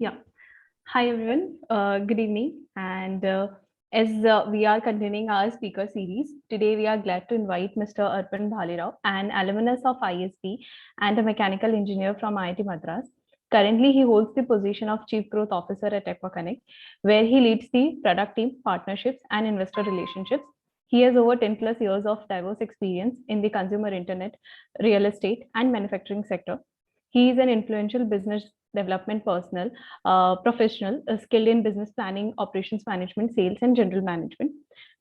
Yeah. Hi, everyone. Good evening. And as we are continuing our speaker series, today we are glad to invite Mr. Arpan Bhalirao, an alumnus of ISB and a mechanical engineer from IIT Madras. Currently, he holds the position of Chief Growth Officer at Aquaconnect, where he leads the product team, partnerships, and investor relationships. He has over 10 plus years of diverse experience in the consumer internet, real estate, and manufacturing sector. He is an influential business development professional skilled in business planning, operations management, sales, and general management.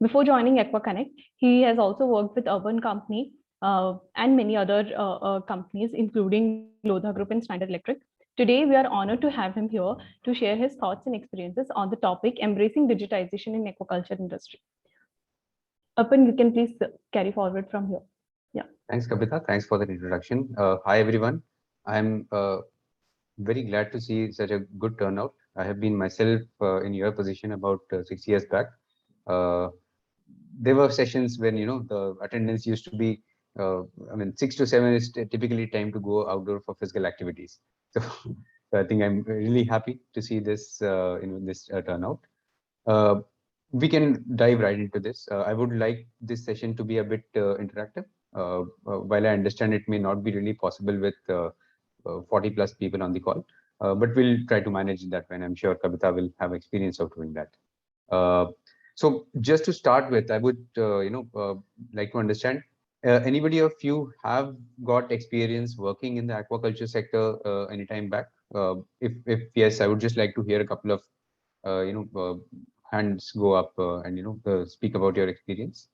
Before joining AquaConnect, he has also worked with Urban Company and many other companies, including Lodha Group and Standard Electric. Today, we are honored to have him here to share his thoughts and experiences on the topic embracing digitization in aquaculture industry. Arpan, you can please carry forward from here. Yeah. Thanks, Kavita. Thanks for that introduction. Hi, everyone. I'm very glad to see such a good turnout. I have been myself in your position about 6 years back. Uh, there were sessions when the attendance used to be, I mean, 6 to 7 is typically time to go outdoor for physical activities. So, so I think I'm really happy to see this this turnout. Uh, we can dive right into this. I would like this session to be a bit interactive. While I understand it may not be really possible with 40 plus people on the call, but we'll try to manage that when I'm sure Kavita will have experience of doing that. Uh, so just to start with, I would like to understand anybody of you have got experience working in the aquaculture sector anytime back? If yes, I would just like to hear a couple of hands go up and speak about your experience.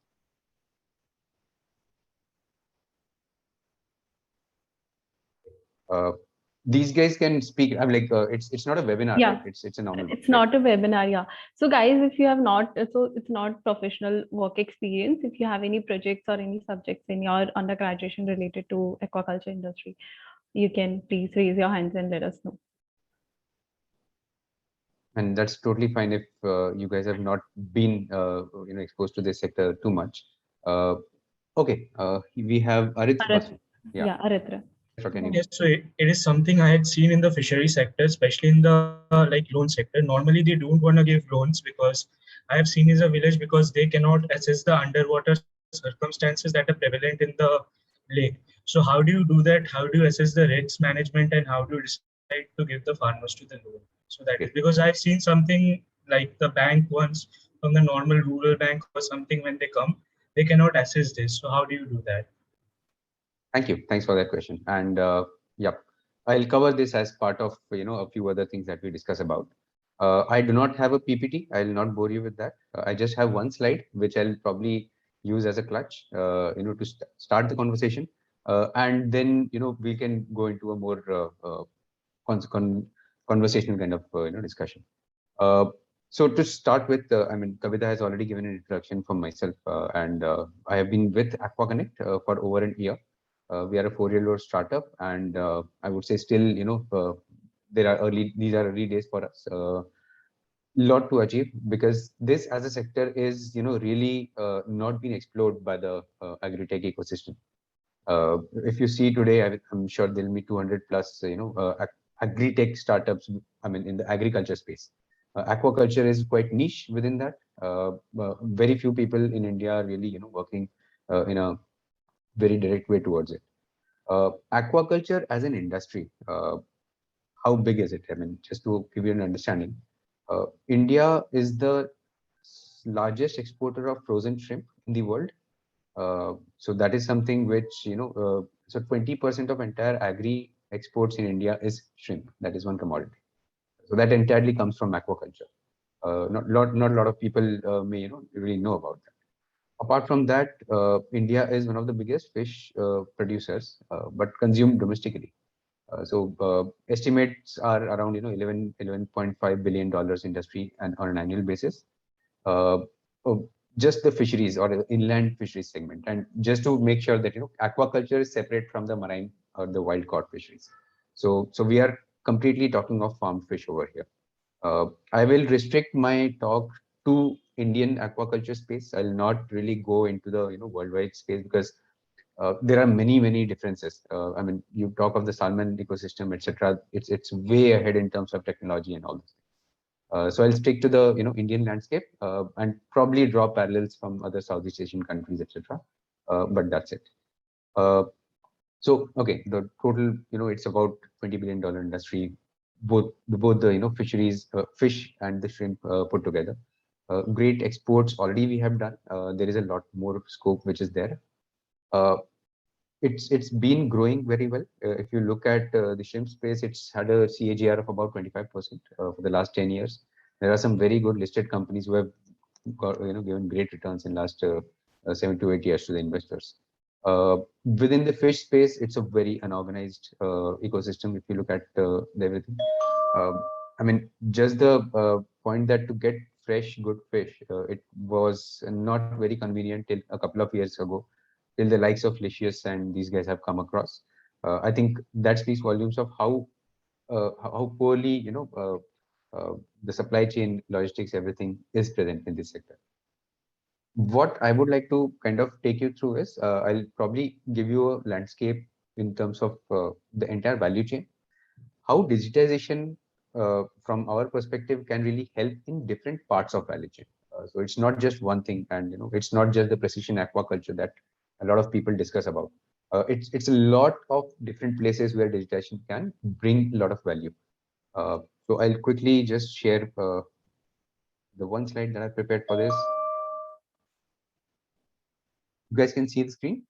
Uh, these guys can speak. I'm like it's not a webinar, right? Yeah. It's a normal one, It's right? not a webinar, yeah. So guys, if you have not, so it's not professional work experience. If you have any projects or any subjects in your undergraduation related to aquaculture industry, you can please raise your hands and let us know. And that's totally fine if you guys have not been exposed to this sector too much. Okay, we have Arith Aritra. Basu. Yeah, Yeah, Aritra. Aritra, can you? Yes, so it is something I had seen in the fishery sector, especially in the loan sector. Normally, they don't want to give loans because I have seen is a village because they cannot assess the underwater circumstances that are prevalent in the lake. So how do you do that? How do you assess the risks management and how do you decide to give the farmers to the loan? So that is Okay. because I've seen something like the bank once from the normal rural bank or something when they come, they cannot assess this. So how do you do that? Thank you. Thanks for that question. And yep, I'll cover this as part of a few other things that we discuss about. I do not have a PPT. I'll not bore you with that. I just have one slide, which I'll probably use as a clutch, to start the conversation, and then we can go into a more conversational kind of discussion. Uh, so to start with, I mean, Kavita has already given an introduction from myself, and I have been with AquaConnect for over an year. We are a 4-year-old startup, and I would say still, these are early days for us. Lot to achieve because this as a sector is, really not being explored by the agri-tech ecosystem. If you see today, I'm sure there'll be 200 plus, agri-tech startups. I mean, in the agriculture space, aquaculture is quite niche within that. Very few people in India are really, working in a very direct way towards it. Aquaculture as an industry, how big is it? I mean, just to give you an understanding, India is the largest exporter of frozen shrimp in the world. So that is something which, so 20% of entire agri exports in India is shrimp. That is one commodity. So that entirely comes from aquaculture. Not a lot of people may, really know about that. Apart from that, India is one of the biggest fish producers, but consumed domestically. Estimates are around 11.5 billion dollars industry and on an annual basis. Uh, oh, just the fisheries or the inland fisheries segment, and just to make sure that aquaculture is separate from the marine or the wild caught fisheries. So we are completely talking of farmed fish over here. I will restrict my talk to Indian aquaculture space. I'll not really go into the worldwide space because there are many differences. I mean, you talk of the salmon ecosystem, etc. It's way ahead in terms of technology and all this. So I'll stick to the Indian landscape and probably draw parallels from other Southeast Asian countries, etc. But that's it. So okay, the total it's about $20 billion industry, both the fisheries, fish and the shrimp put together. Great exports already we have done. There is a lot more scope which is there. Uh, it's been growing very well. If you look at the shrimp space, it's had a CAGR of about 25% for the last 10 years. There are some very good listed companies who have got, given great returns in last 7 to 8 years to the investors. Within the fish space, it's a very unorganized ecosystem. If you look at everything, I mean, just the point that to get fresh, good fish, it was not very convenient till a couple of years ago, till the likes of Licious and these guys have come across. I think that speaks volumes of how poorly the supply chain, logistics, everything is present in this sector. What I would like to kind of take you through is I'll probably give you a landscape in terms of the entire value chain, how digitization from our perspective can really help in different parts of value chain. So it's not just one thing, and it's not just the precision aquaculture that a lot of people discuss about. It's a lot of different places where digitization can bring a lot of value. So I'll quickly just share the one slide that I prepared for this. You guys can see the screen?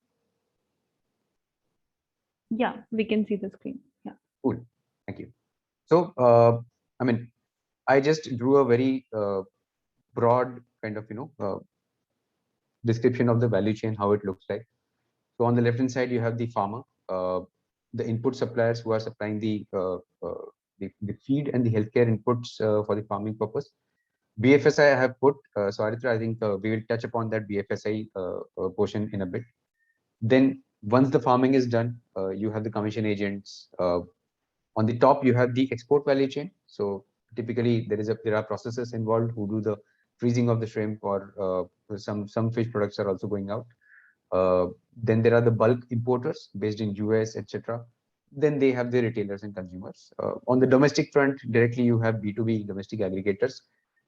Yeah, we can see the screen. Yeah. Cool. Thank you. So, I mean, I just drew a very broad kind of, description of the value chain, how it looks like. So on the left-hand side, you have the farmer, the input suppliers who are supplying the feed and the healthcare inputs for the farming purpose. BFSI I have put, so Aritra, I think we will touch upon that BFSI portion in a bit. Then once the farming is done, you have the commission agents. On the top, you have the export value chain. So typically there are processes involved who do the freezing of the shrimp, or some fish products are also going out. Then there are the bulk importers based in US, etc. Then they have the retailers and consumers. On the domestic front, directly you have B2B domestic aggregators,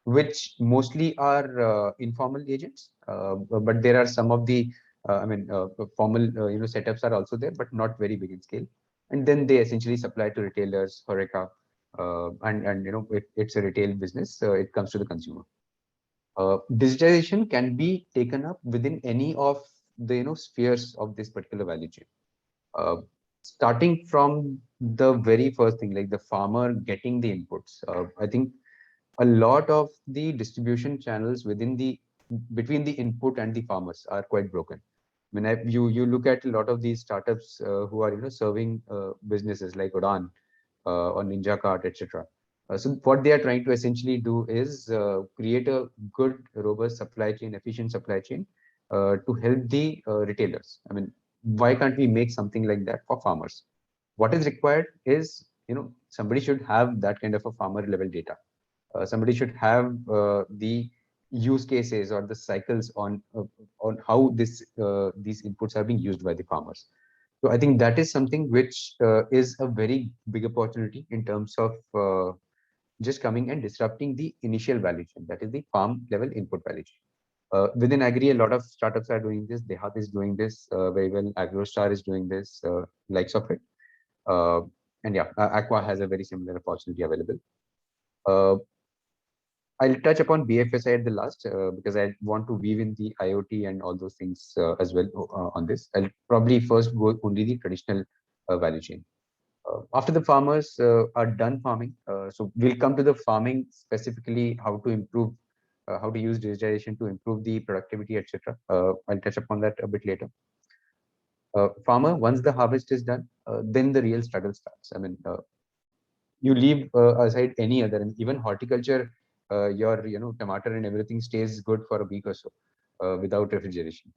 which mostly are informal agents, but there are some of the formal setups are also there, but not very big in scale. And then they essentially supply to retailers, Horeca, and it's a retail business. It comes to the consumer. Digitization can be taken up within any of the spheres of this particular value chain. Starting from the very first thing, like the farmer getting the inputs. I think a lot of the distribution channels between the input and the farmers are quite broken. When you look at a lot of these startups who are serving businesses like Udaan or NinjaCart, etc. So what they are trying to essentially do is create a good, robust supply chain, efficient supply chain to help the retailers. I mean, why can't we make something like that for farmers? What is required is somebody should have that kind of a farmer level data. Somebody should have the use cases or the cycles on how these inputs are being used by the farmers. So I think that is something which is a very big opportunity in terms of just coming and disrupting the initial value chain, that is the farm level input value chain. Within Agri, a lot of startups are doing this. DeHaat is doing this very well. AgroStar is doing this, likes of it. And yeah, Aqua has a very similar opportunity available. I'll touch upon BFSI at the last because I want to weave in the IoT and all those things as well on this. I'll probably first go only the traditional value chain. After the farmers are done farming, so we'll come to the farming specifically, how to improve, how to use digitization to improve the productivity, etc. I'll touch upon that a bit later. Farmer, once the harvest is done, then the real struggle starts. I mean, you leave aside any other, and even horticulture, your tomato and everything stays good for a week or so without refrigeration.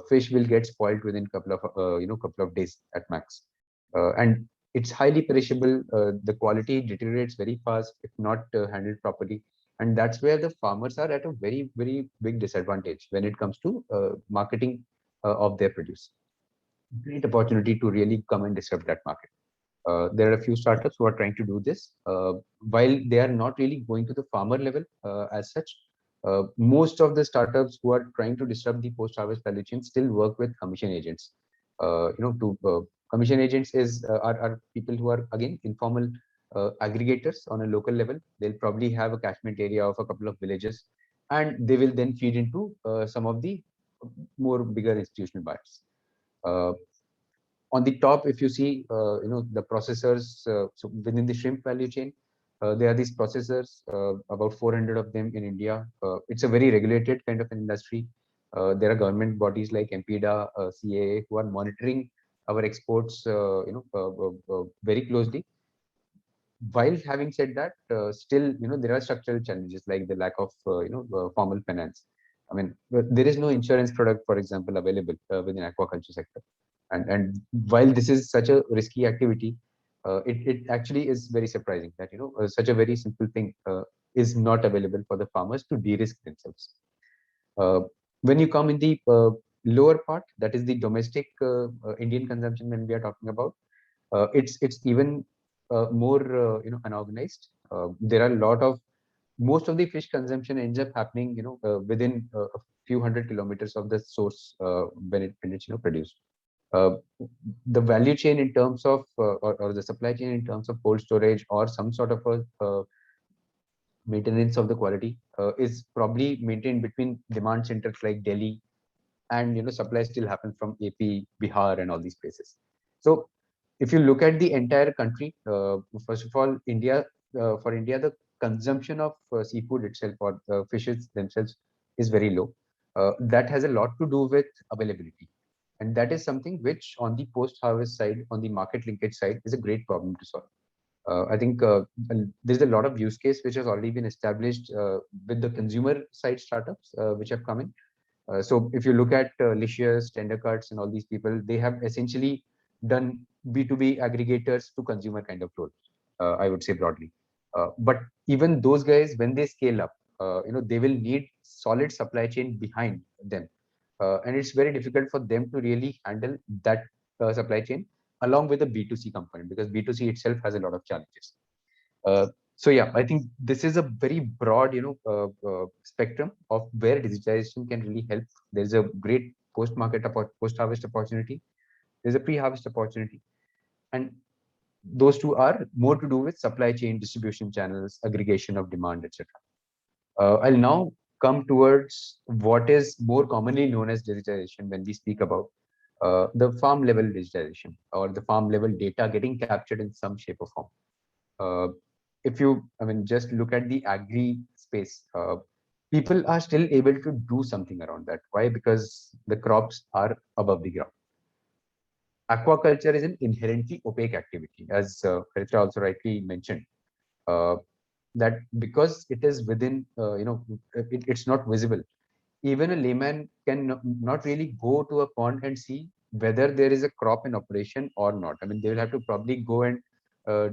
Fish will get spoiled within couple of days at max, and it's highly perishable. The quality deteriorates very fast if not handled properly, and that's where the farmers are at a very big disadvantage when it comes to marketing of their produce. great opportunity to really come and disrupt that market. There are a few startups who are trying to do this. While they are not really going to the farmer level as such, most of the startups who are trying to disrupt the post-harvest value chain still work with commission agents. Commission agents are people who are again informal aggregators on a local level. They'll probably have a catchment area of a couple of villages, and they will then feed into some of the more bigger institutional buyers. Uh, on the top, if you see, the processors, so within the shrimp value chain, there are these processors, about 400 of them in India. It's a very regulated kind of an industry. There are government bodies like MPDA, CAA, who are monitoring our exports, very closely. While having said that, still, there are structural challenges like the lack of, formal finance. I mean, there is no insurance product, for example, available within aquaculture sector. And while this is such a risky activity, it actually is very surprising that such a very simple thing is not available for the farmers to de-risk themselves. Uh, when you come in the lower part, that is the domestic Indian consumption, when we are talking about, it's even more unorganized. There are a lot of most of the fish consumption ends up happening within a few hundred kilometers of the source when it's produced. Uh, the value chain in terms of or the supply chain in terms of cold storage or some sort of a maintenance of the quality is probably maintained between demand centers like Delhi, and supply still happens from AP, Bihar, and all these places. So if you look at the entire country, first of all, for India, the consumption of seafood itself or fishes themselves is very low. That has a lot to do with availability, and that is something which, on the post-harvest side, on the market linkage side, is a great problem to solve. I think there's a lot of use case which has already been established with the consumer side startups which have come in. So if you look at Licious, Tendercuts, and all these people, they have essentially done B2B aggregators to consumer kind of role, I would say broadly. But even those guys, when they scale up, they will need solid supply chain behind them. And it's very difficult for them to really handle that supply chain along with the B2C component, because B2C itself has a lot of challenges. So yeah, I think this is a very broad, spectrum of where digitization can really help. There's a great post-harvest opportunity. There's a pre-harvest opportunity, and those two are more to do with supply chain, distribution channels, aggregation of demand, etc. I'll now come towards what is more commonly known as digitization when we speak about the farm level digitization, or the farm level data getting captured in some shape or form. If you, just look at the agri space, people are still able to do something around that. Why? Because the crops are above the ground. Aquaculture is an inherently opaque activity, as Haritra also rightly mentioned. That because it is within, it's not visible. Even a layman can not really go to a pond and see whether there is a crop in operation or not. They will have to probably go and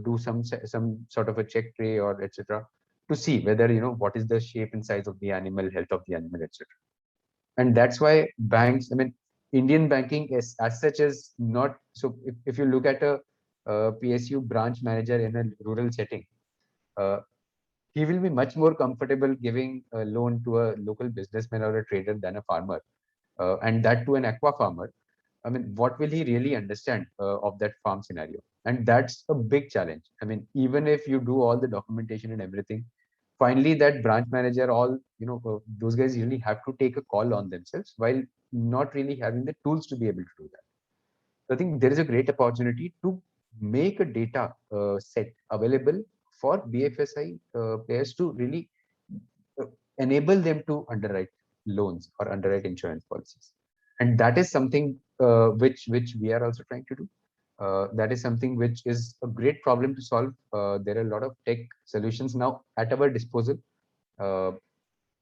do some sort of a check tray or etc. to see whether what is the shape and size of the animal, health of the animal, etc. And that's why banks, Indian banking is as such is not so. If you look at a PSU branch manager in a rural setting, uh, he will be much more comfortable giving a loan to a local businessman or a trader than a farmer, and that to an aqua farmer. What will he really understand of that farm scenario? And that's a big challenge. Even if you do all the documentation and everything, finally that branch manager, all those guys usually have to take a call on themselves while not really having the tools to be able to do that. So I think there is a great opportunity to make a data set available for BFSI players to really uh, enable them to underwrite loans or underwrite insurance policies. And that is something which we are also trying to do. That is something which is a great problem to solve. There are a lot of tech solutions now at our disposal. Uh,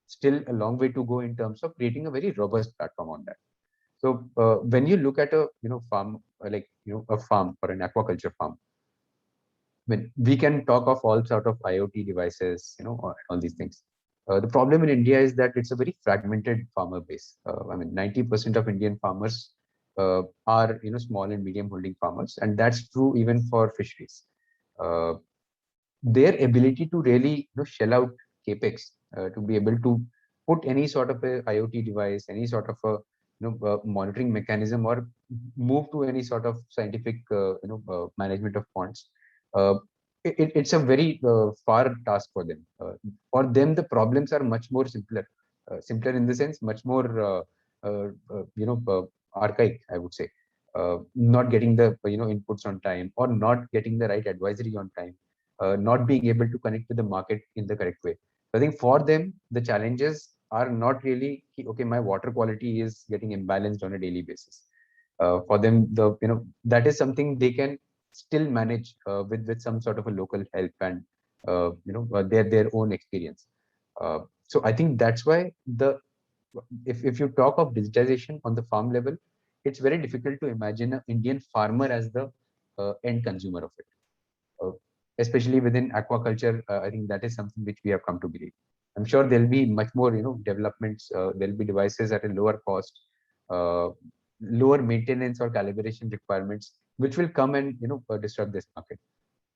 Still a long way to go in terms of creating a very robust platform on that. So when you look at a farm, like a farm or an aquaculture farm, when we can talk of all sort of IoT devices, all these things. The problem in India is that it's a very fragmented farmer base. 90% of Indian farmers are small and medium holding farmers, and that's true even for fisheries. Uh, their ability to really shell out capex to be able to put any sort of a IoT device, any sort of a monitoring mechanism, or move to any sort of scientific management of ponds. Uh, it's a very far task for them. For them, the problems are much more simpler. Simpler in the sense, much more archaic, I would say. Not getting the inputs on time, or not getting the right advisory on time, not being able to connect with the market in the correct way. So I think for them, the challenges are not really okay. My water quality is getting imbalanced on a daily basis. For them, that is something they can still manage with some sort of a local help and their own experience. So I think that's why if you talk of digitization on the farm level, it's very difficult to imagine an Indian farmer as the end consumer of it. Especially within aquaculture, I think that is something which we have come to believe. I'm sure there'll be much more, developments. There'll be devices at a lower cost, uh, lower maintenance or calibration requirements, which will come and disrupt this market.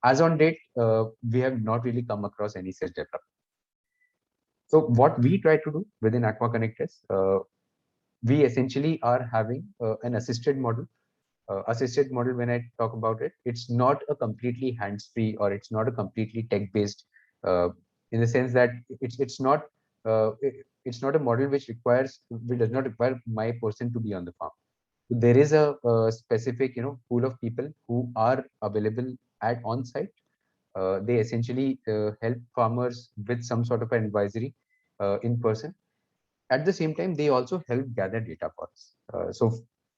As on date, we have not really come across any such development. So what we try to do within AquaConnect is we essentially are having an assisted model. Assisted model, when I talk about it, it's not a completely hands-free, or it's not a completely tech-based, in the sense that it's not a model which does not require my person to be on the farm. There is a specific pool of people who are available at on site. They essentially help farmers with some sort of an advisory in person. At the same time, they also help gather data for us. So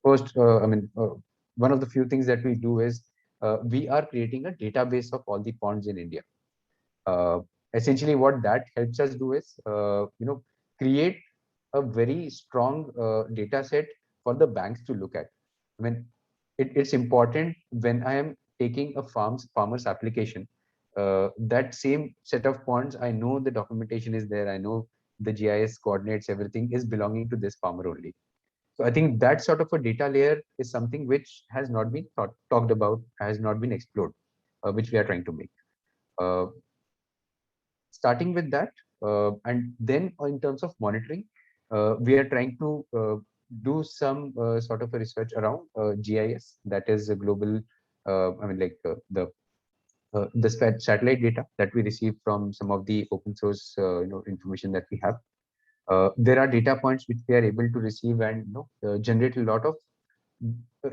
first, one of the few things that we do is we are creating a database of all the ponds in India. Uh, Essentially, what that helps us do is create a very strong data set for the banks to look at. I mean, it's important when I am taking a farmer's application, that same set of ponds, I know the documentation is there, I know the GIS coordinates, everything is belonging to this farmer only. So I think that sort of a data layer is something which has not been talked about, has not been explored, which we are trying to make. Uh, Starting with that, and then in terms of monitoring, we are trying to do some sort of a research around GIS, that is a global, the satellite data that we receive from some of the open source information that we have. There are data points which we are able to receive and generate a lot of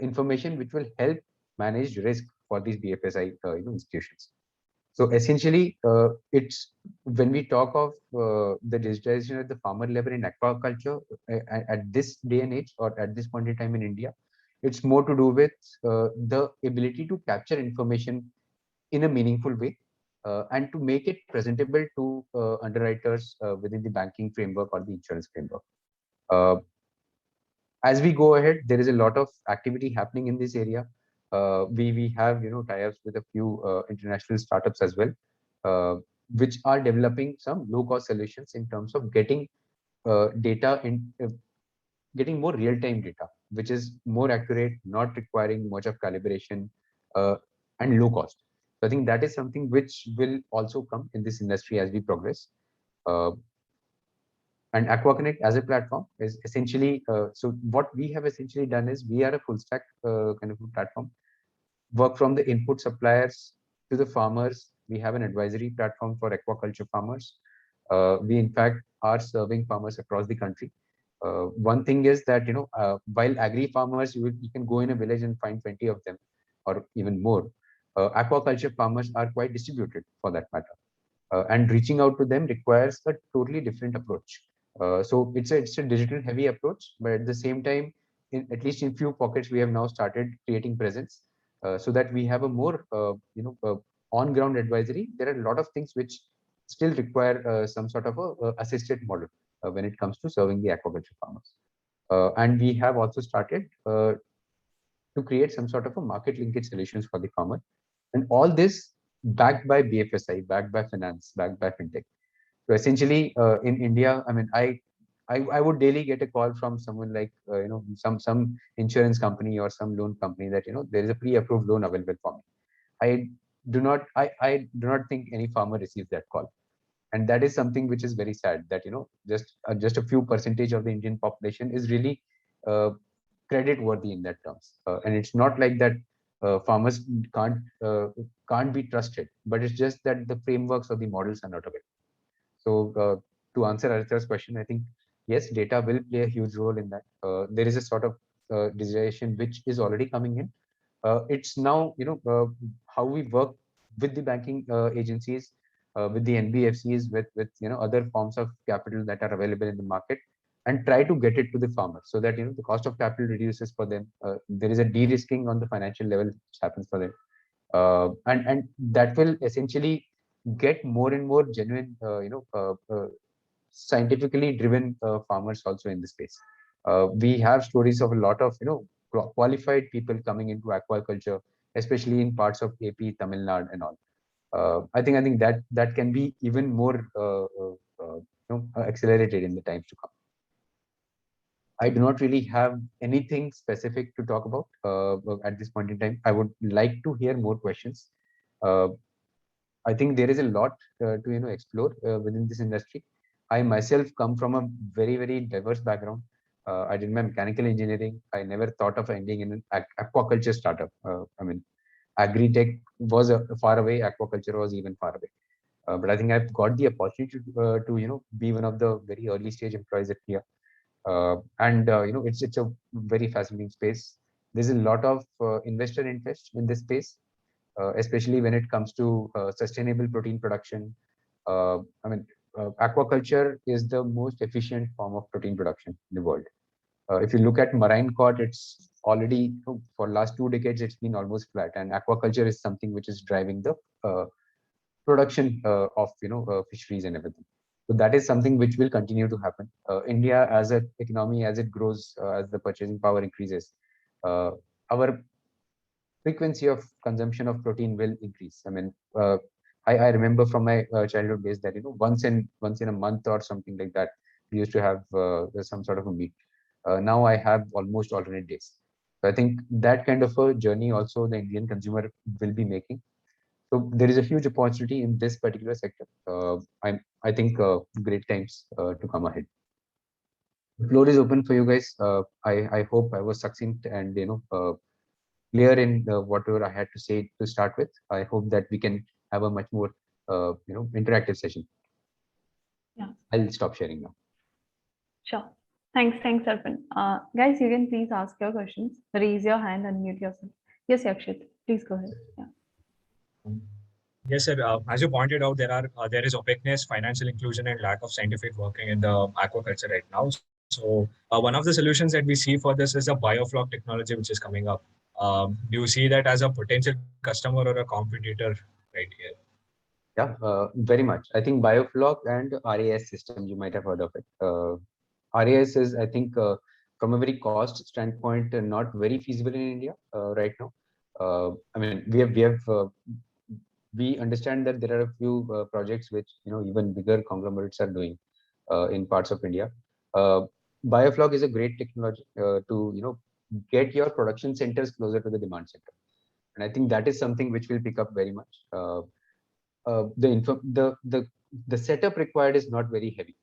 information which will help manage risk for these BFSI institutions. So essentially, it's when we talk of the digitization at the farmer level in aquaculture at this day and age, or at this point in time in India, it's more to do with the ability to capture information in a meaningful way, and to make it presentable to underwriters within the banking framework or the insurance framework. Uh, as we go ahead, there is a lot of activity happening in this area. We have tie-ups with a few international startups as well, which are developing some low-cost solutions in terms of getting data in getting more real-time data, which is more accurate, not requiring much of calibration, and low cost. So I think that is something which will also come in this industry as we progress. Uh, and AquaConnect as a platform is essentially, so what we have essentially done is we are a full stack kind of a platform, work from the input suppliers to the farmers. We have an advisory platform for aquaculture farmers. We in fact are serving farmers across the country. One thing is that while agri farmers, you can go in a village and find 20 of them or even more. Aquaculture farmers are quite distributed for that matter, and reaching out to them requires a totally different approach. So it's a digital heavy approach, but at the same time, at least in few pockets, we have now started creating presence, so that we have a more on ground advisory. There are a lot of things which still require some sort of a assisted model when it comes to serving the aquaculture farmers. And we have also started to create some sort of a market linkage solutions for the farmer. And all this backed by BFSI, backed by finance, backed by fintech. So essentially, in India, I mean, I would daily get a call from someone like some insurance company or some loan company that there is a pre-approved loan available for me. I do not think any farmer receives that call, and that is something which is very sad, that just a few percentage of the Indian population is really uh, credit worthy in that terms, and it's not like that farmers can't uh, can't be trusted, but it's just that the frameworks or the models are not available. So to answer Arita's question, I think yes, data will play a huge role in that. There is a sort of digitization which is already coming in. It's now how we work with the banking agencies, with the NBFCs, with other forms of capital that are available in the market, and try to get it to the farmer so that the cost of capital reduces for them. There is a de-risking on the financial level which happens for them, and that will essentially get more and more genuine, scientifically driven farmers also in this space. We have stories of a lot of qualified people coming into aquaculture, especially in parts of AP, Tamil Nadu, and all. I think that can be even more accelerated in the times to come. I do not really have anything specific to talk about at this point in time. I would like to hear more questions. Uh, I think there is a lot to explore within this industry. I myself come from a very diverse background. I did my mechanical engineering. I never thought of ending in an aquaculture startup. I mean, agri-tech was far away. Aquaculture was even far away. But I think I've got the opportunity to be one of the very early stage employees at Kia. And it's a very fascinating space. There's a lot of investor interest in this space, especially when it comes to sustainable protein production. I mean, aquaculture is the most efficient form of protein production in the world. If you look at marine cod, it's already for last 2 decades it's been almost flat, and aquaculture is something which is driving the production of fisheries and everything. So that is something which will continue to happen. India as an economy, as it grows, as the purchasing power increases, our frequency of consumption of protein will increase. I mean, I remember from my childhood days that once in a month or something like that, we used to have some sort of a meat. Now I have almost alternate days. So I think that kind of a journey also the Indian consumer will be making. So there is a huge opportunity in this particular sector. I think great times to come ahead. The floor is open for you guys. I hope I was succinct and clear in whatever I had to say to start with. I hope that we can have a much more interactive session. Yeah. I'll stop sharing now. Sure. Thanks, Arpan. Guys, you can please ask your questions. Raise your hand, unmute yourself. Yes, Yakshit, please go ahead. Yeah. Yes, sir. As you pointed out, there is opaqueness, financial inclusion, and lack of scientific working in the aquaculture right now. So one of the solutions that we see for this is the biofloc technology, which is coming up. Do you see that as a potential customer or a competitor right here? Yeah, very much. I think biofloc and RAS system, you might have heard of it. RAS is, I think, from a very cost standpoint, not very feasible in India right now. I mean, we understand that there are a few projects which even bigger conglomerates are doing in parts of India. Biofloc is a great technology to get your production centers closer to the demand center, and I think that is something which will pick up very much. The setup required is not very heavy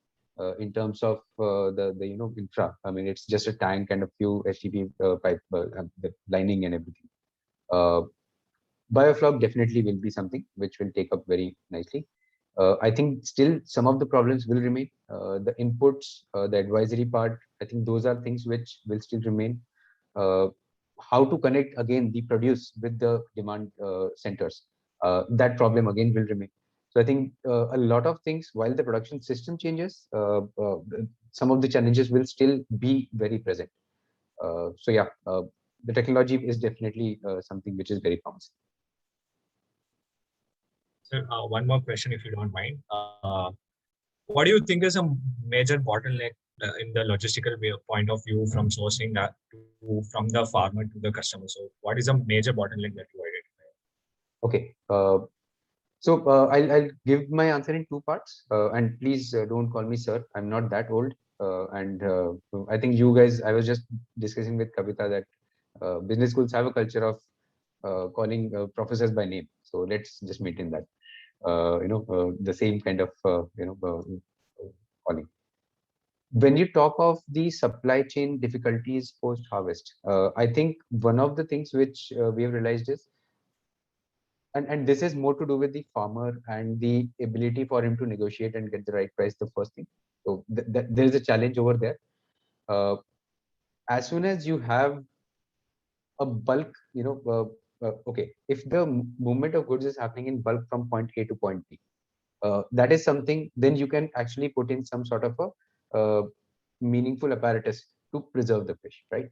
in terms of the infra. I mean, it's just a tank and a few HDP pipe, the lining and everything. Biofloc definitely will be something which will take up very nicely. I think still some of the problems will remain. The inputs, the advisory part, I think those are things which will still remain. How to connect again the produce with the demand centers, that problem again will remain. So I think a lot of things, while the production system changes, some of the challenges will still be very present. So yeah, the technology is definitely something which is very promising. Sir, one more question, if you don't mind. What do you think is a major bottleneck in the logistical point of view from sourcing that from the farmer to the customer? So what is a major bottleneck that you identify? Okay. So I'll give my answer in two parts, and please don't call me sir. I'm not that old. and I think you guys, I was just discussing with Kavita that business schools have a culture of calling professors by name. So let's just maintain that, the same kind of, calling. When you talk of the supply chain difficulties post harvest, I think one of the things which we have realized is, and this is more to do with the farmer and the ability for him to negotiate and get the right price, the first thing. So there is a challenge over there. As soon as you have a bulk, okay, if the movement of goods is happening in bulk from point A to point B, that is something, then you can actually put in some sort of a meaningful apparatus to preserve the fish, right?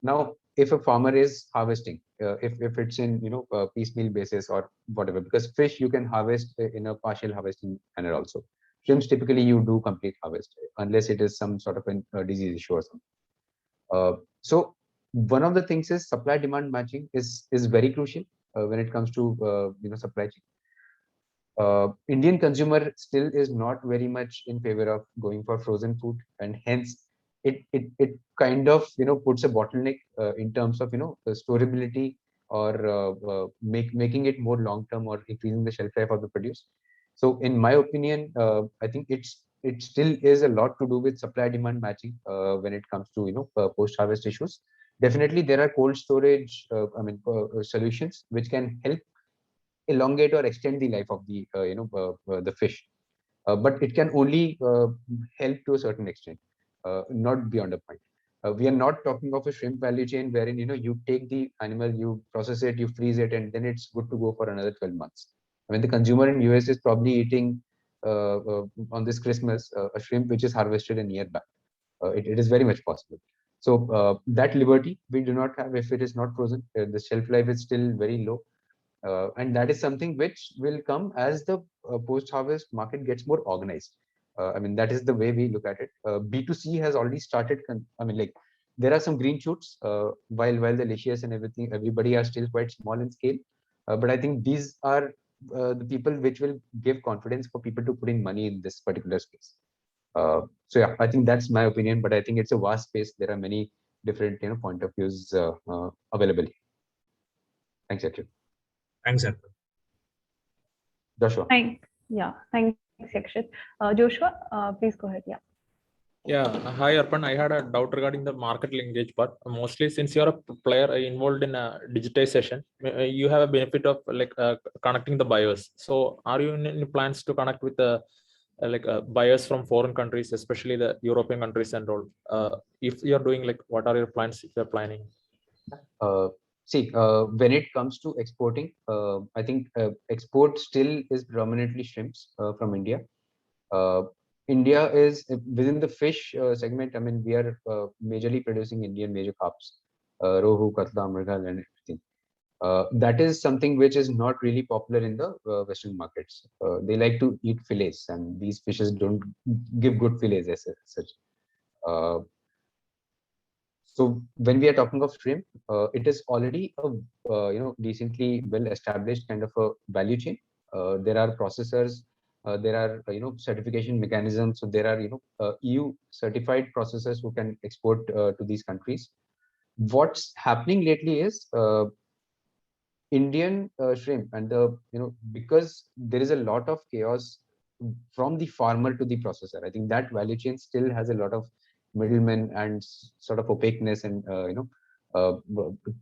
Now, if a farmer is harvesting, if it's in piecemeal basis or whatever, because fish you can harvest in a partial harvesting manner also. Shrimps typically you do complete harvest unless it is some sort of a disease issue or something. So one of the things is supply demand matching is very crucial when it comes to supply chain. Indian consumer still is not very much in favor of going for frozen food, and hence it kind of puts a bottleneck in terms of the storability or making it more long term or increasing the shelf life of the produce. So in my opinion, I think it still is a lot to do with supply demand matching when it comes to post harvest issues. Definitely there are cold storage solutions which can help elongate or extend the life of the fish, but it can only help to a certain extent, not beyond a point. We are not talking of a shrimp value chain wherein you take the animal, you process it, you freeze it, and then it's good to go for another 12 months. I mean, the consumer in US is probably eating on this Christmas a shrimp which is harvested a year back. It is very much possible. So that liberty we do not have if it is not frozen. The shelf life is still very low. And that is something which will come as the post-harvest market gets more organized. I mean, that is the way we look at it. B2C has already started. I mean, like there are some green shoots while the Licious and everybody are still quite small in scale. But I think these are the people which will give confidence for people to put in money in this particular space. So yeah, I think that's my opinion. But I think it's a vast space. There are many different point of views available. Thanks, Akshay. Thanks, Arpan. Joshua. Thanks, Yakshit. Joshua, please go ahead. Yeah, hi Arpan. I had a doubt regarding the market linkage, but mostly since you're a player involved in a digitization, you have a benefit of connecting the buyers. So, are you in any plans to connect with the buyers from foreign countries, especially the European countries and all? If you're doing what are your plans if you're planning? See, when it comes to exporting, I think export still is predominantly shrimps from India. India is within the fish segment. I mean, we are majorly producing Indian major carps, rohu, katla, mrigal, and everything. That is something which is not really popular in the Western markets. They like to eat fillets, and these fishes don't give good fillets as such. So when we are talking of shrimp, it is already a decently well established kind of a value chain. There are processors, there are certification mechanisms. So there are EU certified processors who can export to these countries. What's happening lately is Indian shrimp and the because there is a lot of chaos from the farmer to the processor. I think that value chain still has a lot of middlemen and sort of opaqueness and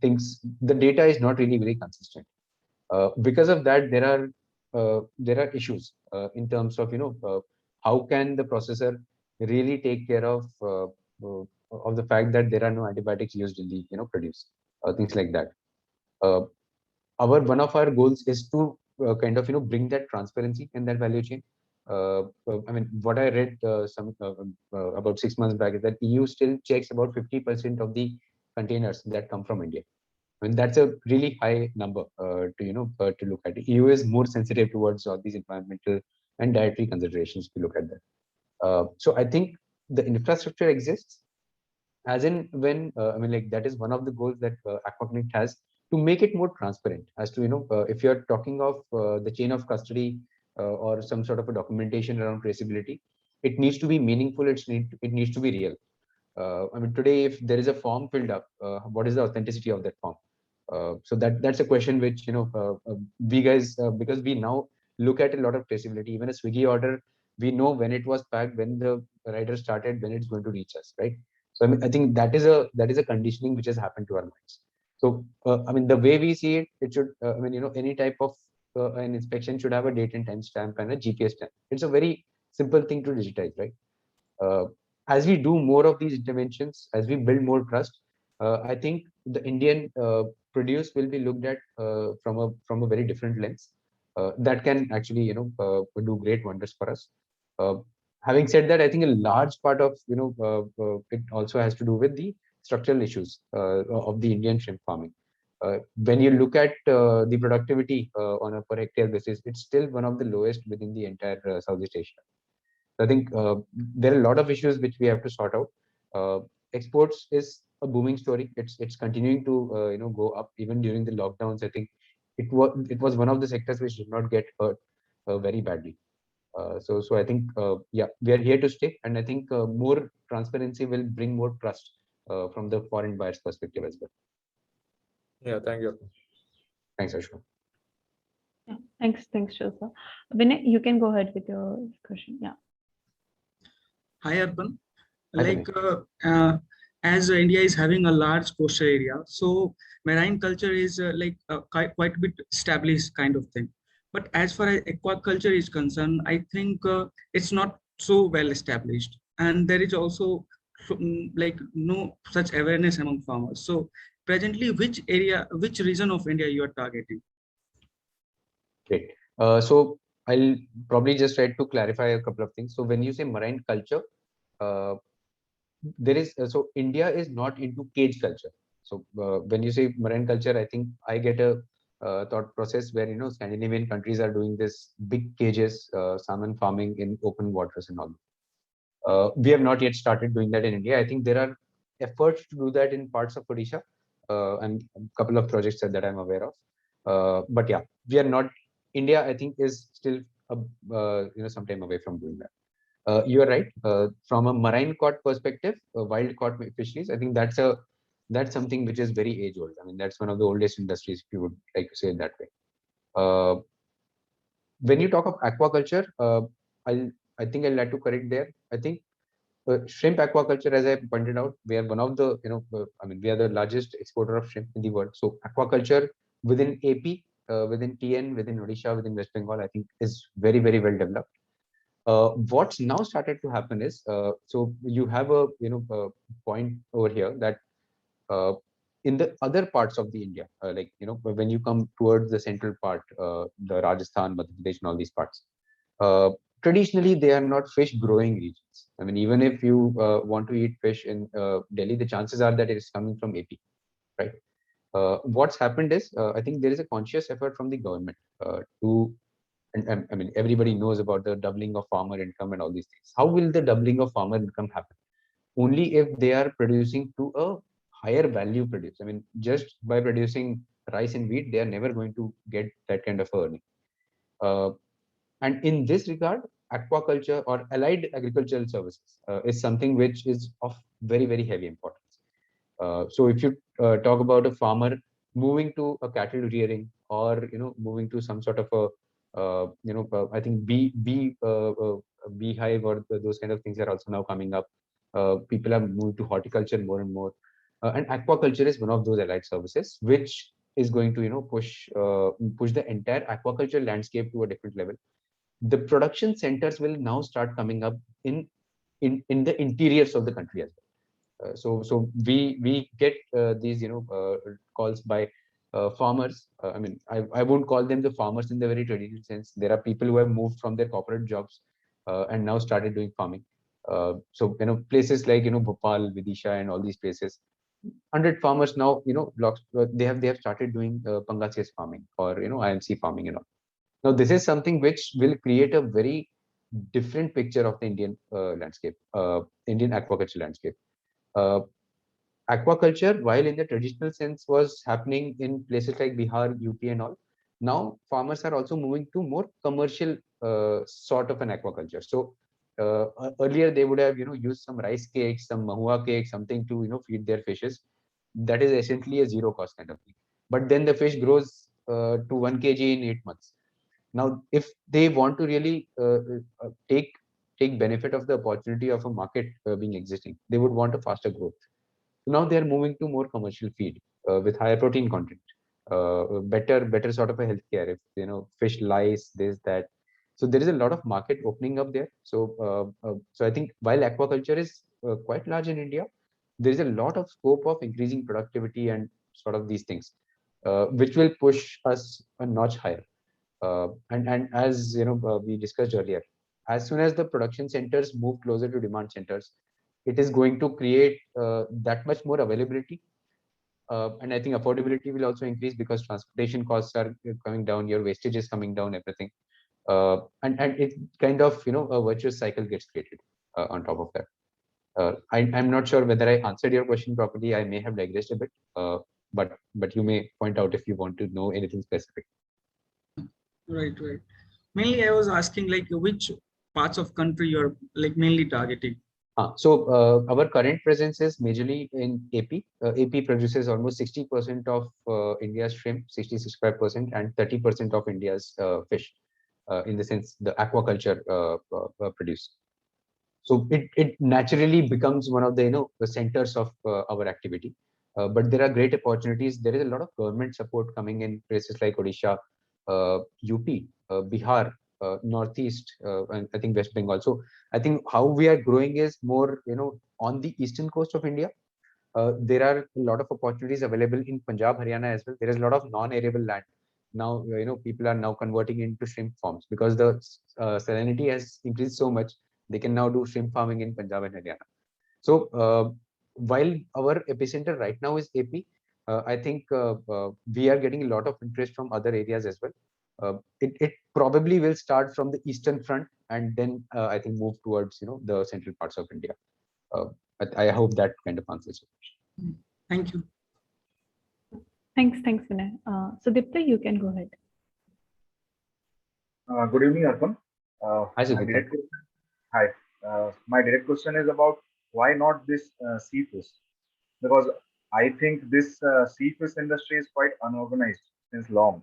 things. The data is not really very consistent. Because of that, there are issues in terms of how can the processor really take care of the fact that there are no antibiotics used in the produce, things like that. One of our goals is to kind of bring that transparency in that value chain. I mean, what I read about 6 months back is that EU still checks about 50% of the containers that come from India. I mean, that's a really high number to look at. EU is more sensitive towards all these environmental and dietary considerations if you look at that. So I think the infrastructure exists, as in when I mean, like that is one of the goals that Aquaconnect has, to make it more transparent as to if you're talking of the chain of custody or some sort of a documentation around traceability. it needs to be meaningful. It needs to be real. I mean, today, if there is a form filled up, what is the authenticity of that form? So that's a question which, we guys, because we now look at a lot of traceability. Even a Swiggy order, we know when it was packed, when the rider started, when it's going to reach us, right? So I mean, I think that is a conditioning which has happened to our minds. So I mean, the way we see it, it should, I mean, any type of an inspection should have a date and time stamp and a GPS stamp. It's a very simple thing to digitize, right? As we do more of these interventions, as we build more trust, I think the Indian produce will be looked at from a very different lens. That can actually, do great wonders for us. Uh, Having said that, I think a large part of, it also has to do with the structural issues of the Indian shrimp farming. When you look at the productivity on a per hectare basis, it's still one of the lowest within the entire Southeast Asia. I think there are a lot of issues which we have to sort out. Exports is a booming story. It's continuing to go up even during the lockdowns. I think it was one of the sectors which did not get hurt very badly. So I think yeah, we are here to stay, and I think more transparency will bring more trust from the foreign buyers' perspective as well. Yeah, thank you. Thanks, Ashwin. Yeah, thanks, Joseph. Vinay, you can go ahead with your question. Yeah. Hi, Arpan. Hi, Like, as India is having a large coastal area, so marine culture is quite a bit established kind of thing. But as far as aquaculture is concerned, I think it's not so well established, and there is also no such awareness among farmers. So presently, which region of India you are targeting? Great. So I'll probably just try to clarify a couple of things. So when you say marine culture, there is so India is not into cage culture. So when you say marine culture, I think I get a thought process where Scandinavian countries are doing this big cages, salmon farming in open waters and all. We have not yet started doing that in India. I think there are efforts to do that in parts of Odisha, and a couple of projects that I'm aware of. But yeah, we are not. India, I think, is still some time away from doing that. You are right. From a marine caught perspective, wild caught fisheries, I think that's something which is very age old. I mean, that's one of the oldest industries, if you would like to say it that way. When you talk of aquaculture, I think I'd like to correct there. I think shrimp aquaculture, as I pointed out, we are one of the we are the largest exporter of shrimp in the world. So aquaculture within AP, within TN, within Odisha, within West Bengal, I think is very, very well developed. What's now started to happen is, so you have a point over here that in the other parts of the India, when you come towards the central part, the Rajasthan, Madhya Pradesh, and all these parts, traditionally they are not fish growing regions. I mean, even if you want to eat fish in Delhi, the chances are that it is coming from AP, right? What's happened is, I think there is a conscious effort from the government to. And I mean, everybody knows about the doubling of farmer income and all these things. How will the doubling of farmer income happen? Only if they are producing to a higher value produce. I mean, just by producing rice and wheat, they are never going to get that kind of earning. And in this regard, aquaculture or allied agricultural services is something which is of very, very heavy importance. So if you talk about a farmer moving to a cattle rearing, or moving to some sort of a I think beehive, or those kind of things are also now coming up. People have moved to horticulture more and more, and aquaculture is one of those allied services which is going to push the entire aquaculture landscape to a different level. The production centers will now start coming up in the interiors of the country as well. So we get these calls by farmers. I mean, I won't call them the farmers in the very traditional sense. There are people who have moved from their corporate jobs and now started doing farming. So places like Bhopal, Vidisha, and all these places, 100 farmers now blocks they have started doing Pangasius farming, or IMC farming and all. Now this is something which will create a very different picture of the Indian landscape, Indian aquaculture landscape. Aquaculture, while in the traditional sense was happening in places like Bihar, UP and all, now farmers are also moving to more commercial sort of an aquaculture. So Earlier they would have used some rice cakes, some mahua cake, something to feed their fishes. That is essentially a zero cost kind of thing. But then the fish grows to 1 kg in 8 months. Now, if they want to really take benefit of the opportunity of a market being existing, they would want a faster growth. Now they are moving to more commercial feed with higher protein content, better sort of a healthcare. If fish lice, this that. So there is a lot of market opening up there. So I think while aquaculture is quite large in India, there is a lot of scope of increasing productivity and sort of these things, which will push us a notch higher. And as we discussed earlier, as soon as the production centers move closer to demand centers, it is going to create that much more availability, and I think affordability will also increase because transportation costs are coming down, your wastage is coming down, everything, and it kind of a virtuous cycle gets created on top of that. I'm not sure whether I answered your question properly. I may have digressed a bit, but you may point out if you want to know anything specific. Right. Mainly, I was asking like which parts of country you're like mainly targeting. So our current presence is majorly in AP. AP produces almost 60% of India's shrimp, 65%, and 30% of India's fish, in the sense the aquaculture produce. So it naturally becomes one of the centers of our activity. But there are great opportunities. There is a lot of government support coming in places like Odisha, UP, Bihar, Northeast, and I think West Bengal. So I think how we are growing is more on the eastern coast of India. There are a lot of opportunities available in Punjab, Haryana as well. There is a lot of non-arable land. Now people are now converting into shrimp farms because the salinity has increased so much. They can now do shrimp farming in Punjab and Haryana. So while our epicenter right now is AP, I think we are getting a lot of interest from other areas as well. It probably will start from the eastern front and then I think move towards the central parts of India. I hope that kind of answers your question. Thank you. Thanks, Vinay. So Dipta, you can go ahead. Good evening, Arpan. Hi, Sudipta. Hi. My direct question is about why not this sea fish? Because I think this sea fish industry is quite unorganized since long.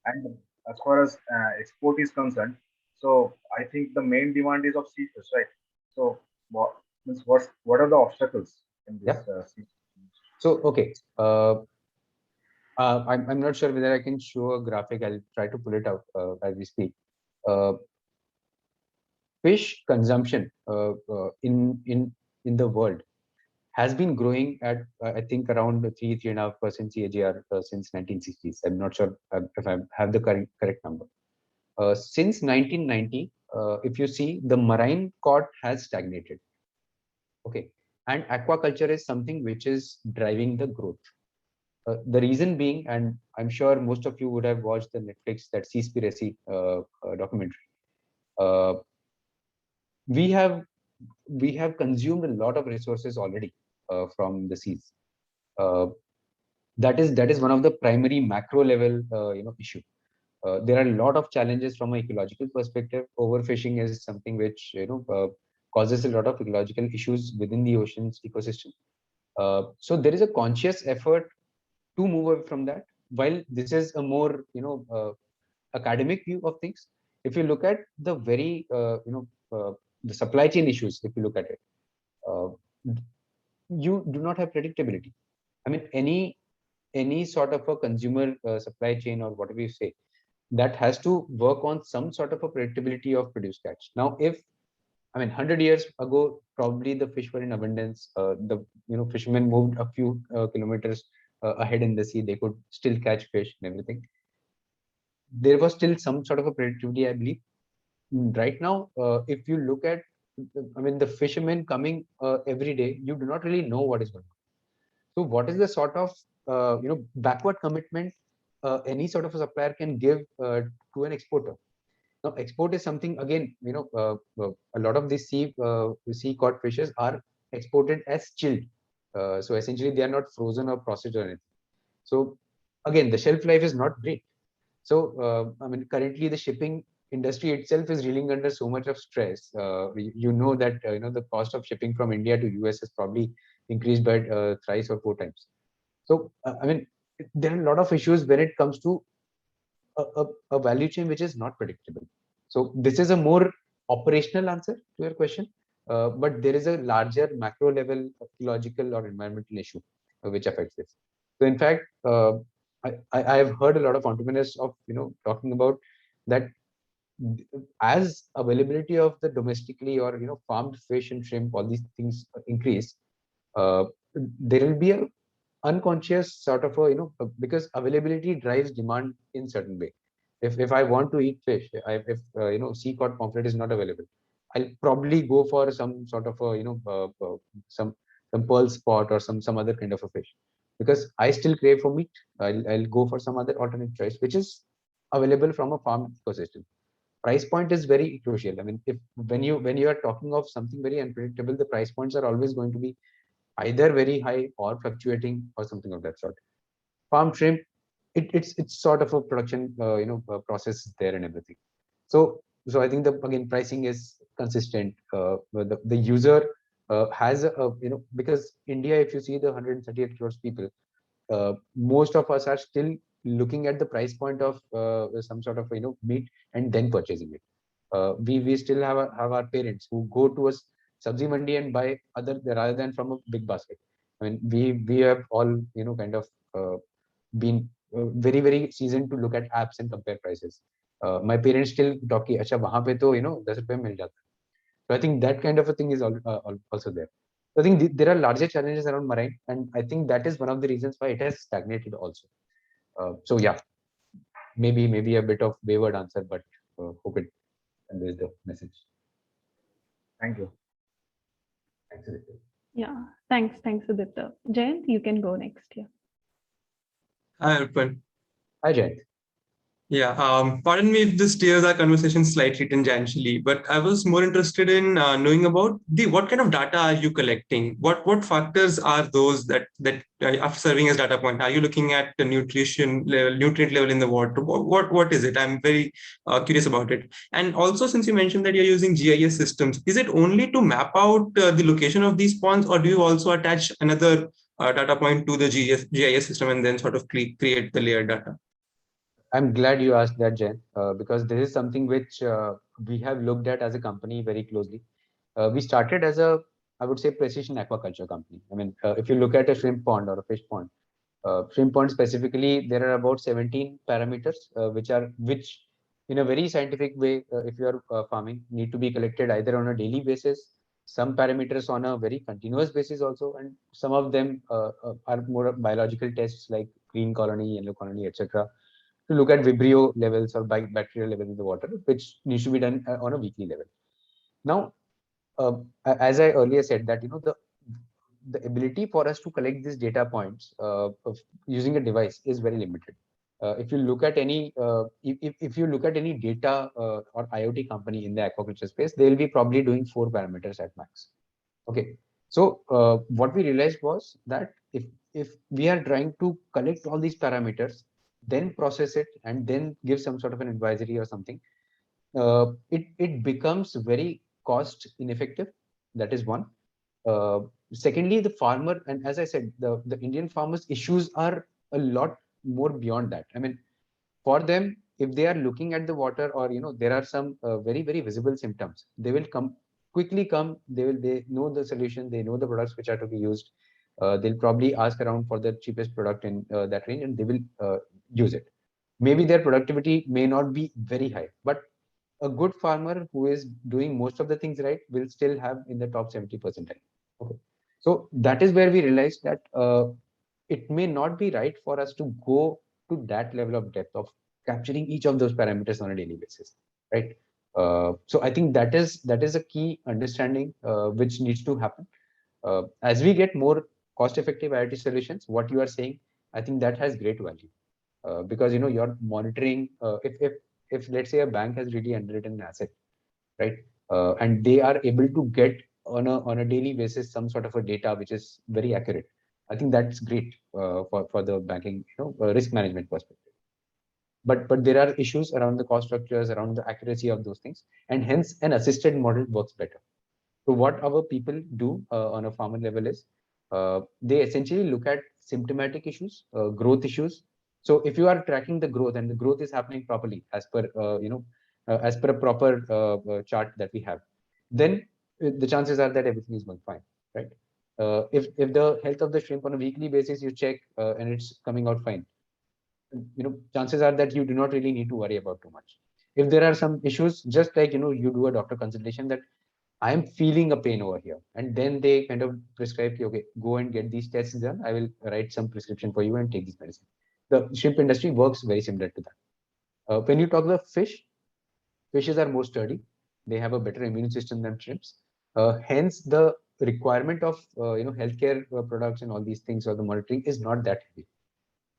And as far as export is concerned, so I think the main demand is of sea fish, right? So what are the obstacles in this sea fish? So, okay. I'm not sure whether I can show a graphic. I'll try to pull it out as we speak. Fish consumption in the world has been growing at I think around 3.5% CAGR since 1960s. I'm not sure if I have the correct number. Since 1990, if you see, the marine cod has stagnated. Okay, and aquaculture is something which is driving the growth. The reason being, and I'm sure most of you would have watched the Netflix that Seaspiracy documentary. We have consumed a lot of resources already from the seas. That is one of the primary macro level issue. There are a lot of challenges from an ecological perspective. Overfishing is something which causes a lot of ecological issues within the ocean's ecosystem. So there is a conscious effort to move away from that. While this is a more academic view of things, if you look at the very the supply chain issues, if you look at it, you do not have predictability. I mean, any sort of a consumer supply chain or whatever you say, that has to work on some sort of a predictability of produce catch. Now, if 100 years ago, probably the fish were in abundance. The fishermen moved a few kilometers ahead in the sea. They could still catch fish and everything. There was still some sort of a predictability, I believe. Right now, if you look at, the fishermen coming every day, you do not really know what is going on. So, what is the sort of backward commitment any sort of a supplier can give to an exporter? Now, export is something, again, a lot of these sea caught fishes are exported as chilled. So essentially, they are not frozen or processed or anything. So again, the shelf life is not great. So currently the shipping industry itself is reeling under so much of stress. You know that the cost of shipping from India to US has probably increased by thrice or 4 times. So I mean, there are a lot of issues when it comes to a value chain which is not predictable. So this is a more operational answer to your question, but there is a larger macro level ecological or environmental issue which affects this. So in fact, I have heard a lot of entrepreneurs of talking about that as availability of the domestically or farmed fish and shrimp, all these things increase, there will be a unconscious sort of because availability drives demand in certain way. If I want to eat fish, if sea cod pomfret is not available, I'll probably go for some sort of a some pearl spot or some other kind of a fish, because I still crave for meat. I'll go for some other alternate choice which is available from a farm ecosystem. Price point is very crucial. I mean, if when you are talking of something very unpredictable, the price points are always going to be either very high or fluctuating or something of that sort. Farm shrimp, it's sort of a production process there and everything. So I think again pricing is consistent. The user has a because India, if you see the 138 crores people, most of us are still looking at the price point of some sort of meat and then purchasing it. We still have our parents who go to a sabzi mandi and buy other rather than from a big basket. I mean, we have all kind of been very seasoned to look at apps and compare prices. My parents still talk ki, acha wahan pe to 10 rupees mil jata. So I think that kind of a thing is also there. So I think there are larger challenges around marine, and I think that is one of the reasons why it has stagnated also. So yeah, maybe a bit of wayward answer, but hope it conveys the message. Thank you. Thanks, Aditya. Yeah, thanks, Sudipta. Jayant, you can go next. Yeah. Hi, Arpan. Hi, Jayant. Yeah, pardon me if this steers our conversation slightly tangentially, but I was more interested in knowing about what kind of data are you collecting? What factors are those that are serving as data point? Are you looking at the nutrient level in the water? What is it? I'm very curious about it. And also, since you mentioned that you're using GIS systems, is it only to map out the location of these ponds, or do you also attach another data point to the GIS system and then sort of create the layered data? I'm glad you asked that, Jen, because this is something which we have looked at as a company very closely. We started as I would say, precision aquaculture company. I mean, if you look at a shrimp pond or a fish pond, shrimp pond specifically, there are about 17 parameters, which in a very scientific way, if you are farming, need to be collected either on a daily basis, some parameters on a very continuous basis also, and some of them are more biological tests like green colony, yellow colony, etc. To look at Vibrio levels or bacterial levels in the water, which needs to be done on a weekly level. Now, as I earlier said, that the ability for us to collect these data points using a device is very limited. If you look at any if you look at any data or IoT company in the aquaculture space, they will be probably doing 4 parameters at max. Okay, so what we realized was that if we are trying to collect all these parameters, then process it and then give some sort of an advisory or something, it becomes very cost ineffective. That is one. Secondly, the farmer, and as I said, the Indian farmers' issues are a lot more beyond that. I mean, for them, if they are looking at the water or there are some very visible symptoms, they will quickly come. They know the solution. They know the products which are to be used. They'll probably ask around for the cheapest product in that range, and they will use it. Maybe their productivity may not be very high, but a good farmer who is doing most of the things right will still have in the top 70 percentile. Okay, so that is where we realized that it may not be right for us to go to that level of depth of capturing each of those parameters on a daily basis, right? So I think that is a key understanding which needs to happen. As we get more cost-effective IoT solutions, what you are saying, I think that has great value because you're monitoring. If let's say a bank has really underwritten an asset, right, and they are able to get on a daily basis some sort of a data which is very accurate, I think that's great for the banking risk management perspective. but there are issues around the cost structures, around the accuracy of those things, and hence an assisted model works better. So what our people do on a farmer level is they essentially look at symptomatic issues, growth issues. So if you are tracking the growth and the growth is happening properly as per as per a proper chart that we have, then the chances are that everything is going fine, right? If the health of the shrimp on a weekly basis you check and it's coming out fine, chances are that you do not really need to worry about too much. If there are some issues, just like you do a doctor consultation that I am feeling a pain over here, and then they kind of prescribe you, okay, go and get these tests done. I will write some prescription for you and take this medicine. The shrimp industry works very similar to that. When you talk about fish, fishes are more sturdy. They have a better immune system than shrimps. Hence, the requirement of healthcare products and all these things or the monitoring is not that heavy.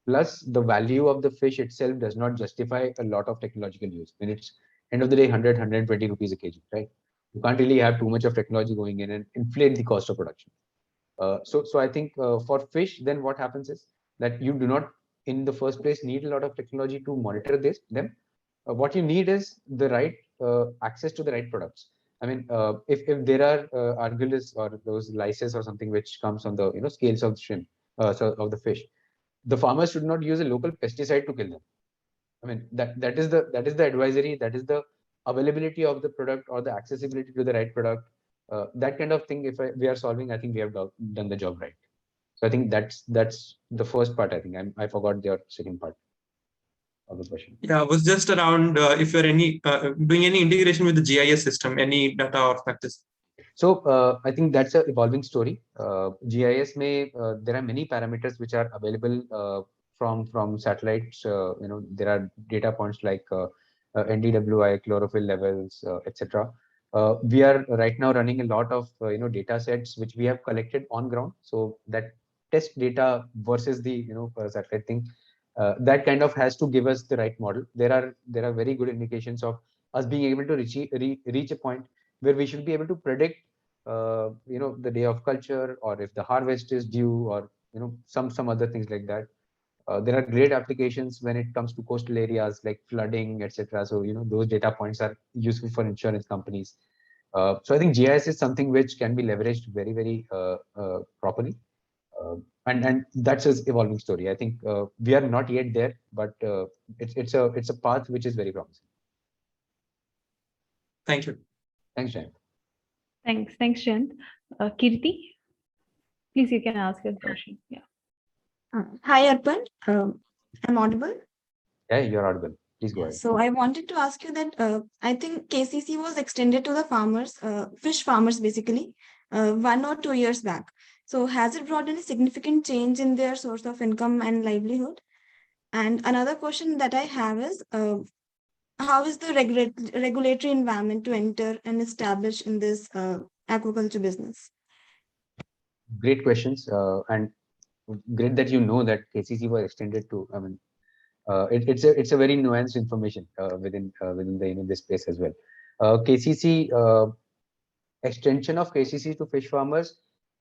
Plus, the value of the fish itself does not justify a lot of technological use. When it's end of the day, 100, 120 rupees a kg, right? You can't really have too much of technology going in and inflate the cost of production. So I think for fish, then what happens is that you do not, in the first place, need a lot of technology to monitor them. What you need is the right access to the right products. I mean, if there are Argolis or those lysis or something which comes on the scales of the shrimp, so of the fish, the farmers should not use a local pesticide to kill them. I mean, that is the advisory, that is the availability of the product or the accessibility to the right product. That kind of thing, if we are solving, I think we have done the job right. So I think that's the first part. I think I forgot your second part of the question. Yeah, it was just around if you're doing any integration with the GIS system, any data or factors. So I think that's an evolving story. GIS there are many parameters which are available from satellites. There are data points like NDWI, chlorophyll levels, etc. We are right now running a lot of data sets which we have collected on ground. So that test data versus the satellite thing, that kind of has to give us the right model. There are very good indications of us being able to reach a point where we should be able to predict the day of culture, or if the harvest is due, or some other things like that. There are great applications when it comes to coastal areas like flooding, etc. So those data points are useful for insurance companies. So I think GIS is something which can be leveraged very, very properly. And that's an evolving story. I think we are not yet there, but it's a path which is very promising. Thank you. Thanks, Jayant. Thanks, Jayant. Kirti, please, you can ask your question. Yeah. Hi, Arpan. I'm audible. Yeah, you're audible. Please go ahead. So I wanted to ask you that I think KCC was extended to the farmers, fish farmers, basically, 1 or 2 years back. So has it brought any significant change in their source of income and livelihood? And another question that I have is, how is the regulatory environment to enter and establish in this aquaculture business? Great questions, and great that you know that KCC was extended to. I mean, it's a very nuanced information within the this space as well. KCC extension of KCC to fish farmers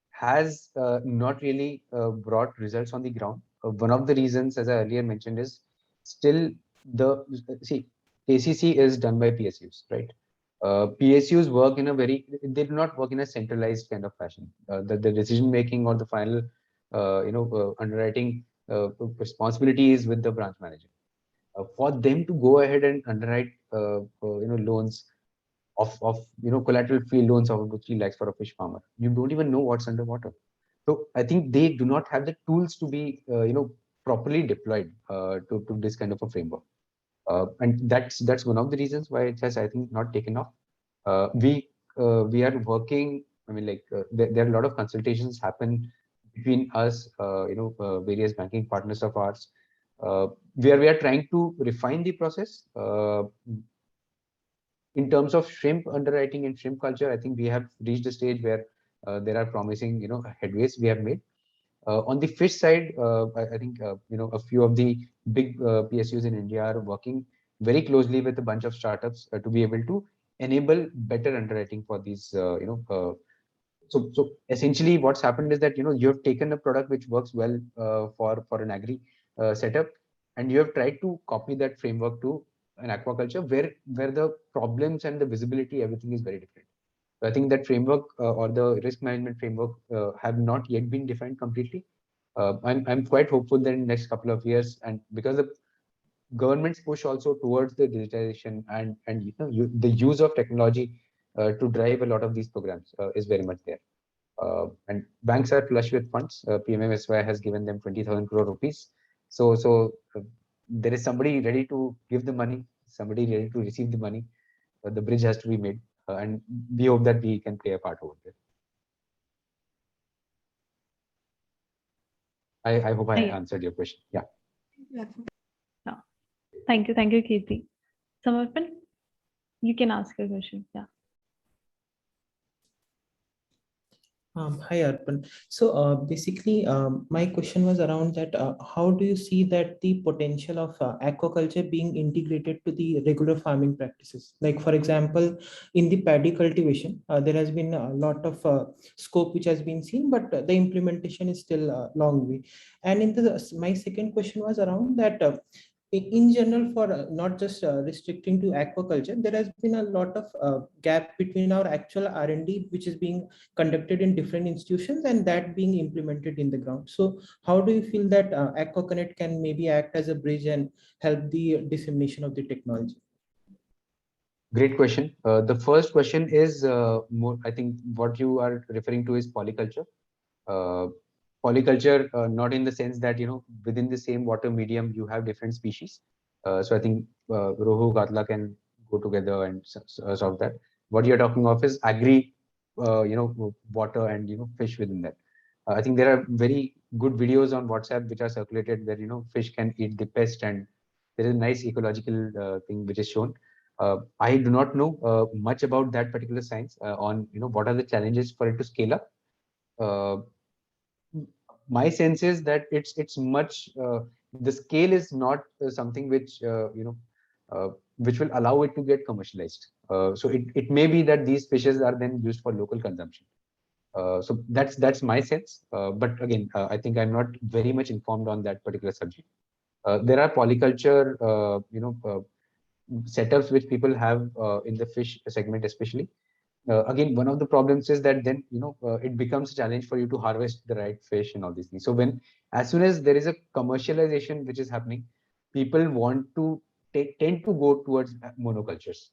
has not really brought results on the ground. One of the reasons, as I earlier mentioned, is still KCC is done by PSUs, right? PSUs work in they do not work in a centralized kind of fashion. The decision making or the final underwriting responsibility is with the branch manager. For them to go ahead and underwrite loans of collateral free loans of about 3 lakhs for a fish farmer, you don't even know what's underwater. So I think they do not have the tools to be properly deployed to this kind of a framework. And that's one of the reasons why it has, I think, not taken off. We are working. I mean, like there are a lot of consultations happen between us, various banking partners of ours, where we are trying to refine the process. In terms of shrimp underwriting and shrimp culture, I think we have reached a stage where there are promising, headways we have made. On the fish side, I think a few of the big PSUs in India are working very closely with a bunch of startups to be able to enable better underwriting for these. So essentially, what's happened is that you have taken a product which works well for an agri setup, and you have tried to copy that framework to an aquaculture where the problems and the visibility, everything is very different. So I think that framework or the risk management framework have not yet been defined completely. I'm quite hopeful that in the next couple of years, and because the government's push also towards the digitization and the use of technology to drive a lot of these programs is very much there. And banks are flush with funds. PMMSY has given them 20,000 crore rupees. So there is somebody ready to give the money, somebody ready to receive the money. The bridge has to be made, and we hope that we can play a part over there. I hope I Yeah. answered your question. Yeah. Thank you, Kirti. Samarpan, you can ask your question. Yeah. Hi, Arpan. So basically, my question was around that how do you see that the potential of aquaculture being integrated to the regular farming practices? Like, for example, in the paddy cultivation, there has been a lot of scope which has been seen, but the implementation is still a long way. And in my second question was around that in general, for not just restricting to aquaculture, there has been a lot of gap between our actual R&D, which is being conducted in different institutions, and that being implemented in the ground. So how do you feel that AquaConnect can maybe act as a bridge and help the dissemination of the technology? Great question. The first question is more, I think what you are referring to is polyculture. Polyculture, not in the sense that, within the same water medium, you have different species. So I think Rohu, Katla can go together and solve that. What you're talking of is agri, water and, fish within that. I think there are very good videos on WhatsApp which are circulated where, fish can eat the pest, and there is a nice ecological thing which is shown. I do not know much about that particular science on, what are the challenges for it to scale up. My sense is that it's much the scale is not something which which will allow it to get commercialized. So it may be that these fishes are then used for local consumption. So that's my sense. But again, I think I'm not very much informed on that particular subject. There are polyculture, setups which people have in the fish segment, especially. Again, one of the problems is that then it becomes a challenge for you to harvest the right fish and all these things. So as soon as there is a commercialization which is happening, people want to tend to go towards monocultures,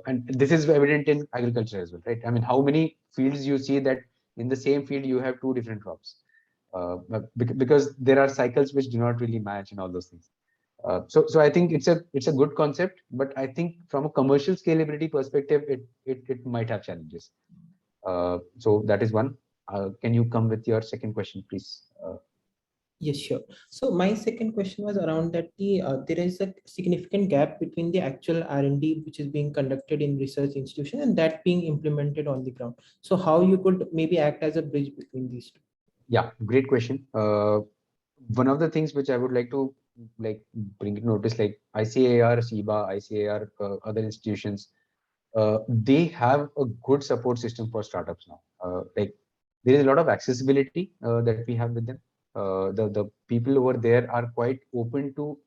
and this is evident in agriculture as well, right? I mean, how many fields you see that in the same field you have two different crops, because there are cycles which do not really match and all those things. So I think it's a good concept, but I think from a commercial scalability perspective, it might have challenges. So that is one. Can you come with your second question, please? Yes, sure. So my second question was around that there is a significant gap between the actual R&D which is being conducted in research institution and that being implemented on the ground. So how you could maybe act as a bridge between these two? Yeah, great question. One of the things which I would like to bring to notice, like ICAR, SIBA, ICAR, other institutions, they have a good support system for startups now. Like there is a lot of accessibility that we have with them. The people over there are quite open to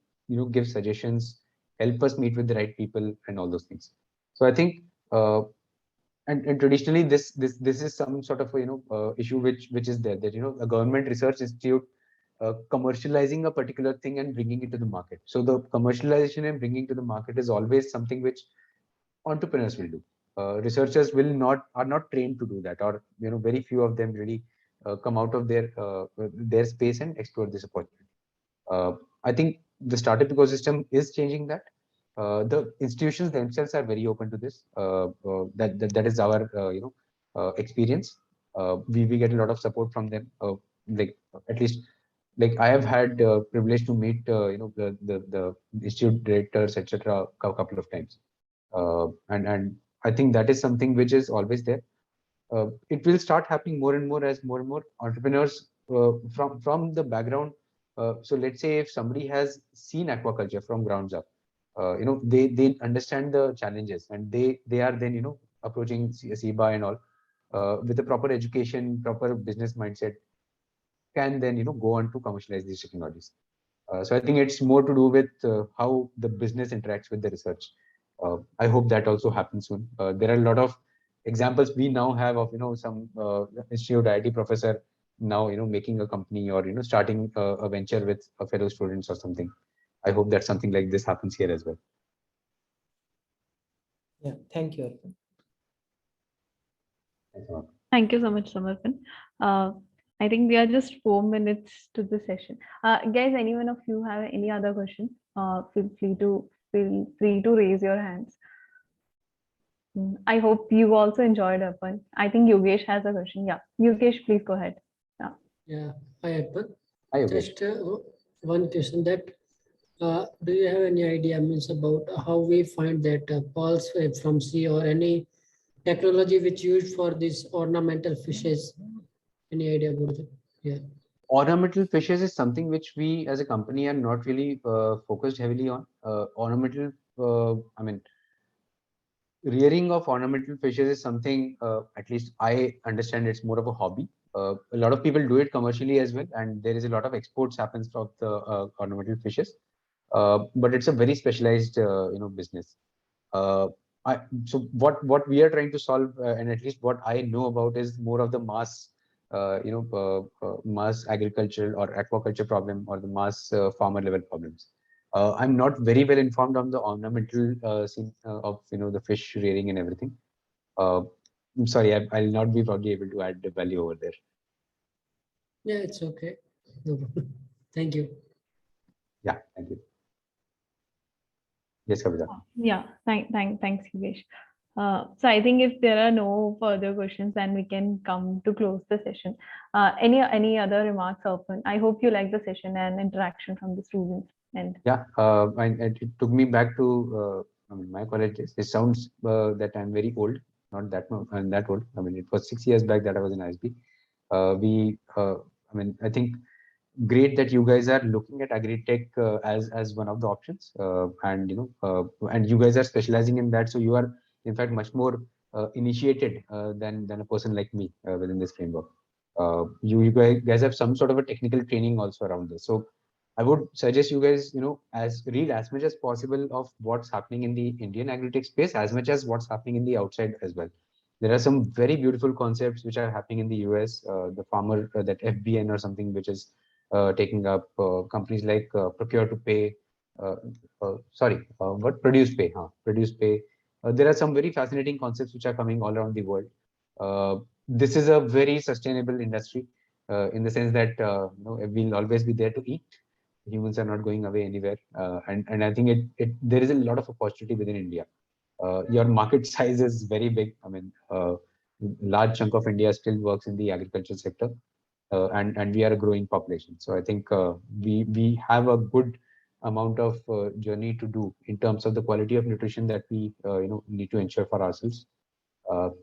give suggestions, help us meet with the right people and all those things. So I think and traditionally this is some sort of issue which is there, that a government research institute commercializing a particular thing and bringing it to the market. So the commercialization and bringing to the market is always something which entrepreneurs will do. Researchers are not trained to do that, or very few of them really come out of their space and explore this opportunity. I think the startup ecosystem is changing that. The institutions themselves are very open to this. That is our experience. We get a lot of support from them. Like at least like I have had privilege to meet the institute directors, etc. a couple of times, and I think that is something which is always there. It will start happening more and more as more and more entrepreneurs from the background. So let's say if somebody has seen aquaculture from grounds up, they understand the challenges, and they are then approaching SIBA and all with a proper education, proper business mindset, can then go on to commercialize these technologies. So I think it's more to do with how the business interacts with the research. I hope that also happens soon. There are a lot of examples we now have of some institute IIT professor now making a company or starting a venture with a fellow students or something. I hope that something like this happens here as well. Yeah, thank you, Arpan. Thanks a lot. Thank you so much, Samarpan. I think we are just 4 minutes to the session. Guys, anyone of you have any other questions? Feel free to raise your hands. I hope you also enjoyed Arpan. I think Yogesh has a question. Yeah, Yogesh, please go ahead. Yeah, hi Arpan. Hi, Yogesh. Just one question that do you have any idea means about how we find that pulse wave from sea or any technology which used for these ornamental fishes? Any idea about it? Yeah. Ornamental fishes is something which we as a company are not really focused heavily on. Ornamental, I mean, rearing of ornamental fishes is something, at least I understand, it's more of a hobby. A lot of people do it commercially as well, and there is a lot of exports happens from the ornamental fishes. But it's a very specialized, business. So what we are trying to solve, and at least what I know about, is more of the mass, mass agricultural or aquaculture problem, or the mass farmer level problems. I'm not very well informed on the ornamental scene of the fish rearing and everything. I'm sorry, I'll not be probably able to add the value over there. Yeah, it's okay. No problem. Thank you. Yeah, thank you. Yes, Kavita. Yeah, thanks, Yogesh. So I think if there are no further questions, then we can come to close the session. Any other remarks, Arpan? I hope you like the session and interaction from the students. And yeah, and it took me back to my college days. It sounds that I'm very old, not that I'm that old. I mean, it was 6 years back that I was in ISB. I think great that you guys are looking at agri-tech as one of the options, and you guys are specializing in that, so you are in fact much more initiated than a person like me within this framework. You guys have some sort of a technical training also around this, so I would suggest you guys read as much as possible of what's happening in the Indian agri-tech space, as much as what's happening in the outside as well. There are some very beautiful concepts which are happening in the US. The farmer, that FBN or something, which is taking up companies like Procure to Pay, Produce Pay, Produce Pay. There are some very fascinating concepts which are coming all around the world. This is a very sustainable industry in the sense that we'll always be there to eat. Humans are not going away anywhere, and I think there is a lot of opportunity within India. Your market size is very big. I mean, large chunk of India still works in the agricultural sector. And we are a growing population. So I think we have a good amount of journey to do in terms of the quality of nutrition that we need to ensure for ourselves.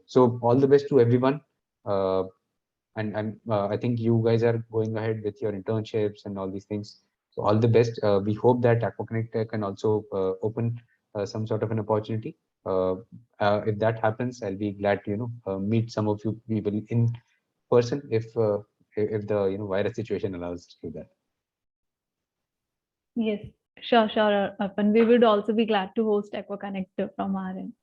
So all the best to everyone. And I think you guys are going ahead with your internships and all these things. So all the best. We hope that AquaConnect can also open some sort of an opportunity. If that happens, I'll be glad to meet some of you people in person if the virus situation allows us to do that. yes, sure, Arpan. We would also be glad to host AquaConnect from our end.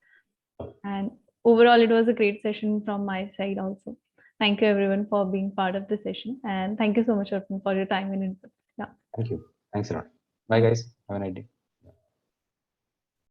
And overall, it was a great session from my side also. Thank you everyone for being part of the session, and thank you so much, Arpan, for your time and input. Yeah. Thank you. Thanks a lot. Bye, guys. Have a nice day.